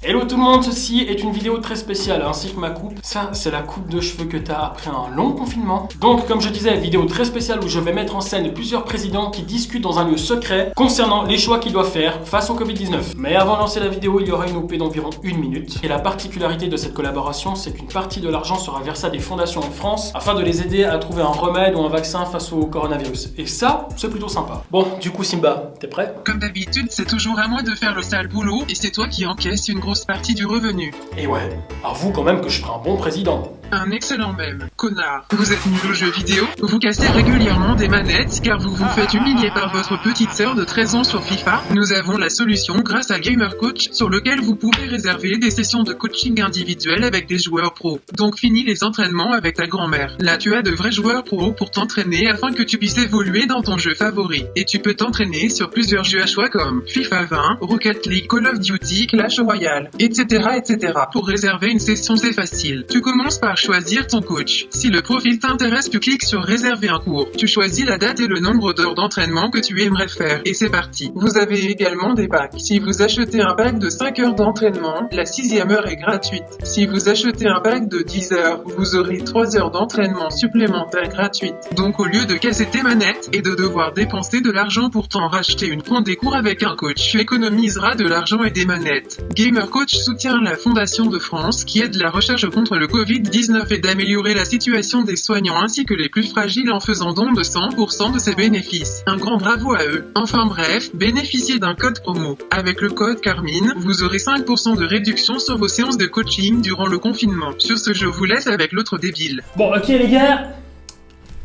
Hello tout le monde, ceci est une vidéo très spéciale ainsi que ma coupe. Ça, c'est la coupe de cheveux que t'as après un long confinement. Donc, comme je disais, vidéo très spéciale où je vais mettre en scène plusieurs présidents qui discutent dans un lieu secret concernant les choix qu'ils doivent faire face au Covid-19. Mais avant de lancer la vidéo, il y aura une OP d'environ 1 minute. Et la particularité de cette collaboration, c'est qu'une partie de l'argent sera versée à des fondations en France afin de les aider à trouver un remède ou un vaccin face au coronavirus. Et ça, c'est plutôt sympa. Bon, du coup Simba, t'es prêt? Comme d'habitude, c'est toujours à moi de faire le sale boulot et c'est toi qui encaisses une grosse partie du revenu. Et ouais, avoue quand même que je ferai un bon président. Un excellent même. Connard. Vous êtes nul aux jeux vidéo, vous cassez régulièrement des manettes car vous vous faites humilier par votre petite sœur de 13 ans sur FIFA. Nous avons la solution grâce à Gamer Coach sur lequel vous pouvez réserver des sessions de coaching individuel avec des joueurs pros. Donc fini les entraînements avec ta grand-mère. Là tu as de vrais joueurs pros pour t'entraîner afin que tu puisses évoluer dans ton jeu favori. Et tu peux t'entraîner sur plusieurs jeux à choix comme FIFA 20, Rocket League, Call of Duty, Clash Royale, etc. etc. Pour réserver une session c'est facile. Tu commences par choisir ton coach. Si le profil t'intéresse, tu cliques sur réserver un cours. Tu choisis la date et le nombre d'heures d'entraînement que tu aimerais faire. Et c'est parti. Vous avez également des packs. Si vous achetez un pack de 5 heures d'entraînement, la 6e heure est gratuite. Si vous achetez un pack de 10 heures, vous aurez 3 heures d'entraînement supplémentaires gratuites. Donc au lieu de casser tes manettes et de devoir dépenser de l'argent pour t'en racheter prendre des cours avec un coach, tu économiseras de l'argent et des manettes. Gamer Coach soutient la Fondation de France qui aide la recherche contre le Covid-19 et d'améliorer la situation des soignants ainsi que les plus fragiles en faisant don de 100% de ses bénéfices. Un grand bravo à eux. Enfin bref, bénéficiez d'un code promo. Avec le code Carmine, vous aurez 5% de réduction sur vos séances de coaching durant le confinement. Sur ce, je vous laisse avec l'autre débile. Bon, ok les gars,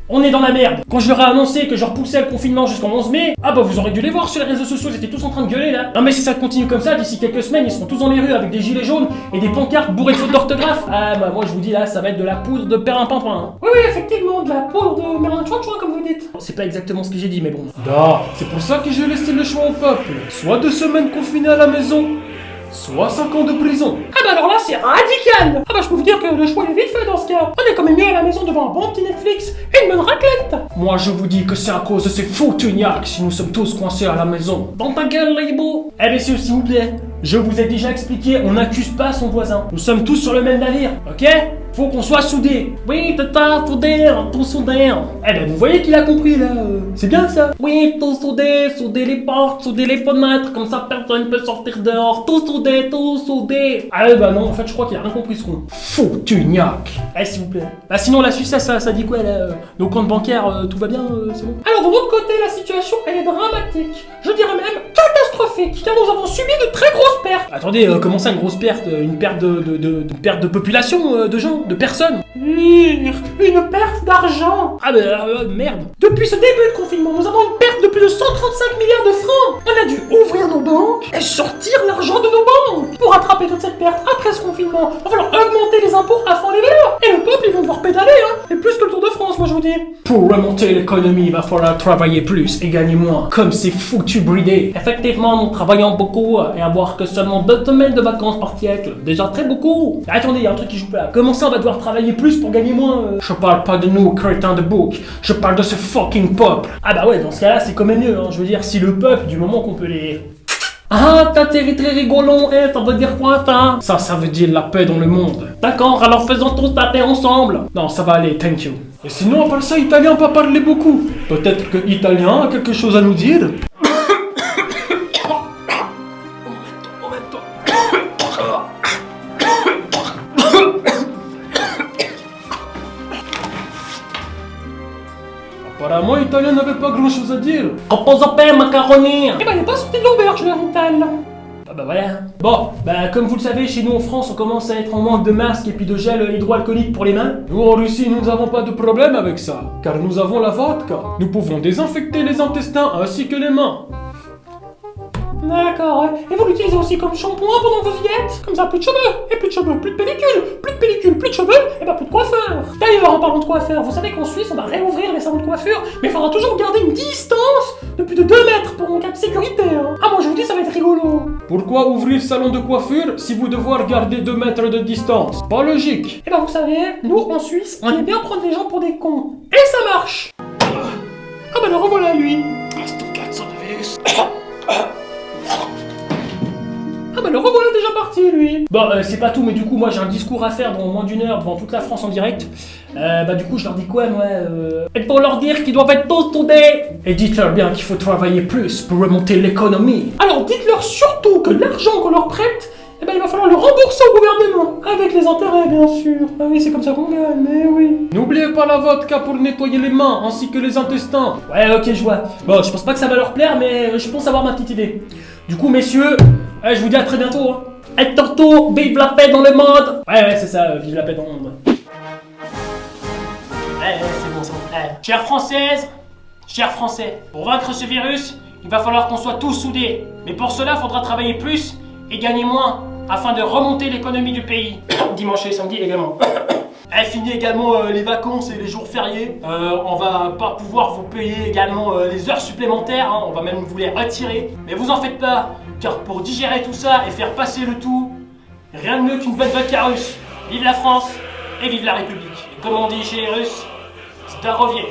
on est dans la merde. Quand je leur ai annoncé que je repoussais le confinement jusqu'au 11 mai, ah bah vous aurez dû les voir sur les réseaux sociaux, ils étaient tous en train de gueuler là. Non mais si ça continue comme ça, d'ici quelques semaines, ils seront tous dans les rues avec des gilets jaunes et des pancartes bourrées de fautes d'orthographe. Ah bah moi je vous dis là, ça va être de la poudre de perlimpinpin. Hein. Oui effectivement, de la poudre de merlin chouin comme vous dites. C'est pas exactement ce que j'ai dit mais bon. Da, c'est pour ça que j'ai laissé le choix au peuple. Soit 2 semaines confinées à la maison, soit 5 ans de prison. Ah bah alors là c'est radical. Ah bah je peux vous dire que le choix est vite fait dans ce cas. On est quand même mieux à la maison devant un bon petit Netflix et une bonne raclette. Moi je vous dis que c'est à cause de ces foutuniacs si nous sommes tous coincés à la maison. Dans ta gueule les beaux. Eh messieurs s'il vous plaît, je vous ai déjà expliqué, on n'accuse pas son voisin. Nous sommes tous sur le même navire, ok? Faut qu'on soit soudés. Oui, tata, soudés, tout soudés. Eh ben vous voyez qu'il a compris là, c'est bien ça. Oui, tout soudé, souder les portes, souder les fenêtres, comme ça personne peut sortir dehors. Tout soudé, tout soudé. Ah bah non, en fait je crois qu'il a rien compris ce con. Foutuniac. Eh s'il vous plaît. Bah sinon la Suisse ça dit quoi là? Nos comptes bancaires, tout va bien, c'est bon? Alors de l'autre côté, la situation elle est dramatique. Je dirais même catastrophique, car nous avons subi de très grosses pertes. Attendez, comment ça une grosse perte? Une perte perte de population, de gens, de personnes? Une perte d'argent. Ah bah merde. Depuis ce début de confinement, nous avons une perte de plus de 135 milliards de francs. On a dû ouvrir nos banques et sortir l'argent de nos banques. Pour rattraper toute cette perte après ce confinement, il va falloir augmenter les impôts à fond les verts. Et le peuple, ils vont devoir pédaler, hein. Et plus que le Tour de France, moi je vous dis. Pour remonter l'économie, il va falloir travailler plus et gagner moins, comme ces foutus bridés. Effectivement, nous travaillons beaucoup et avoir que seulement 2 semaines de vacances par siècle. Déjà très beaucoup. Attendez, il y a un truc qui joue pas. Comment ça, on va devoir travailler plus pour gagner moins Je parle pas de nous, crétins de bouc. Je parle de ce fucking peuple. Ah bah ouais, dans ce cas-là, c'est quand même mieux, hein. Je veux dire, si le peuple, du moment qu'on peut les... Ah, t'as très rigolon, ça veut dire quoi ça? Ça veut dire la paix dans le monde. D'accord, alors faisons tous la paix ensemble. Non, ça va aller, thank you. Et sinon, à part ça, italien pas parler beaucoup. Peut-être que italien a quelque chose à nous dire. Apparemment, italien n'avait pas grand chose à dire. Repose au pain, macaroni. Eh ben, il n'est pas sorti de l'auberge, le Rital. Ah bah voilà. Bon, bah comme vous le savez, chez nous en France, on commence à être en manque de masques et puis de gel hydroalcoolique pour les mains. Nous en Russie, nous n'avons pas de problème avec ça, car nous avons la vodka. Nous pouvons désinfecter les intestins ainsi que les mains. D'accord, ouais. Et vous l'utilisez aussi comme shampoing pendant que vous y êtes? Comme ça, plus de cheveux, et plus de cheveux, plus de pellicule, plus de pellicule, plus de cheveux, et bah plus de coiffeur. D'ailleurs, en parlant de coiffeur, vous savez qu'en Suisse, on va réouvrir les salons de coiffure, mais il faudra toujours garder une distance de plus de 2 mètres pour en cas de sécurité, hein. Ah, moi je vous dis, ça va être rigolo. Pourquoi ouvrir salon de coiffure si vous devoir garder 2 mètres de distance? Pas logique. Et bah vous savez, nous en Suisse, on aime bien prendre les gens pour des cons. Et ça marche. Ah bah le revoilà lui. Ah bah le revoilà déjà parti lui. Bon, c'est pas tout, mais du coup, moi j'ai un discours à faire dans moins d'une heure devant toute la France en direct. Du coup, je leur dis quoi, moi Et pour leur dire qu'ils doivent être tous soudés. Et dites-leur bien qu'il faut travailler plus pour remonter l'économie. Alors, dites-leur surtout que l'argent qu'on leur prête, il va falloir le rembourser au gouvernement, avec les intérêts, bien sûr. Ah oui, c'est comme ça qu'on gagne, mais oui. N'oubliez pas la vodka pour nettoyer les mains, ainsi que les intestins. Ouais, ok, je vois. Bon, je pense pas que ça va leur plaire, mais je pense avoir ma petite idée. Du coup, messieurs, je vous dis à très bientôt. Hein. Et tantôt, vive la paix dans le monde. Ouais, c'est ça, vive la paix dans le monde. Ouais, c'est bon, c'est bon. Chères Françaises, chers Français, pour vaincre ce virus, il va falloir qu'on soit tous soudés. Mais pour cela, il faudra travailler plus et gagner moins, afin de remonter l'économie du pays. Dimanche et samedi également. Fini également les vacances et les jours fériés. On va pas pouvoir vous payer également les heures supplémentaires, hein. On va même vous les retirer. Mais vous en faites pas, car pour digérer tout ça et faire passer le tout, rien de mieux qu'une bonne vodka russe. Vive la France et vive la République. Et comme on dit chez les Russes, c'est un revier.